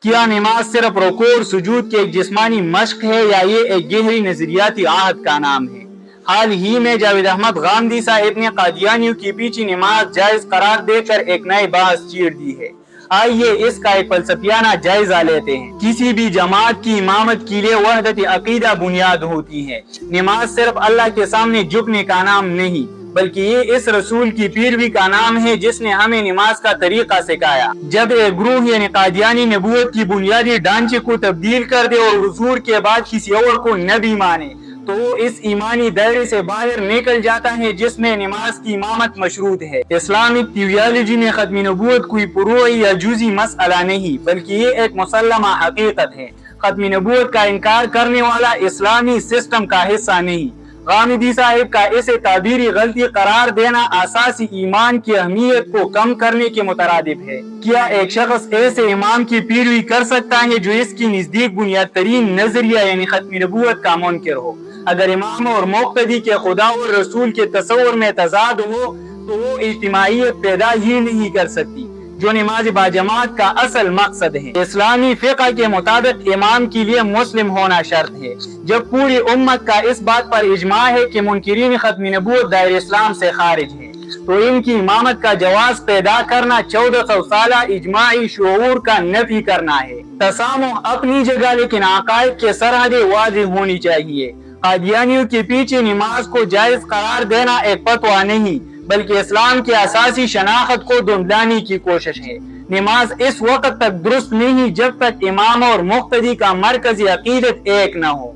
کیا نماز صرف رکوع اور سجود کی ایک جسمانی مشق ہے یا یہ ایک گہری نظریاتی عہد کا نام ہے؟ حال ہی میں جاوید احمد غامدی صاحب نے قادیانیوں کے پیچھے نماز جائز قرار دے کر ایک نئے بحث چھیڑ دی ہے۔ آئیے اس کا ایک فلسفیانہ جائزہ لیتے ہیں۔ کسی بھی جماعت کی امامت کے لیے وحدت عقیدہ بنیاد ہوتی ہے۔ نماز صرف اللہ کے سامنے جھکنے کا نام نہیں بلکہ یہ اس رسول کی پیروی کا نام ہے جس نے ہمیں نماز کا طریقہ سکھایا۔ جب ایک گروہ یعنی قادیانی نبوت کی بنیادی ڈھانچے کو تبدیل کر دے اور حضور کے بعد کسی اور کو نبی مانے تو وہ اس ایمانی دائرے سے باہر نکل جاتا ہے جس میں نماز کی امامت مشروط ہے۔ اسلامک تھیولوجی میں ختم نبوت کوئی فروعی یا جزئی مسئلہ نہیں بلکہ یہ ایک مسلمہ حقیقت ہے۔ ختم نبوت کا انکار کرنے والا اسلامی سسٹم کا حصہ نہیں۔ غامدی صاحب کا اسے تعبیری غلطی قرار دینا اساسی ایمان کی اہمیت کو کم کرنے کے مترادف ہے۔ کیا ایک شخص ایسے امام کی پیروی کر سکتا ہے جو اس کی نزدیک بنیاد ترین نظریہ یعنی ختم نبوت کا منکر ہو؟ اگر امام اور مقتدی کے خدا اور رسول کے تصور میں تضاد ہو تو وہ اجتماعیت پیدا ہی نہیں کر سکتی جو نماز باجماعت کا اصل مقصد ہے۔ اسلامی فقہ کے مطابق امام کے لیے مسلم ہونا شرط ہے۔ جب پوری امت کا اس بات پر اجماع ہے کہ منکرین ختم نبوت دائر اسلام سے خارج ہے تو ان کی امامت کا جواز پیدا کرنا 1400 سالہ اجماعی شعور کا نفی کرنا ہے۔ تسامح اپنی جگہ لیکن عقائد کے سرحدیں واضح ہونی چاہیے۔ قادیانیوں کے پیچھے نماز کو جائز قرار دینا ایک فتویٰ نہیں بلکہ اسلام کی اساسی شناخت کو دھندلانے کی کوشش ہے۔ نماز اس وقت تک درست نہیں جب تک امام اور مقتدی کا مرکزی عقیدت ایک نہ ہو۔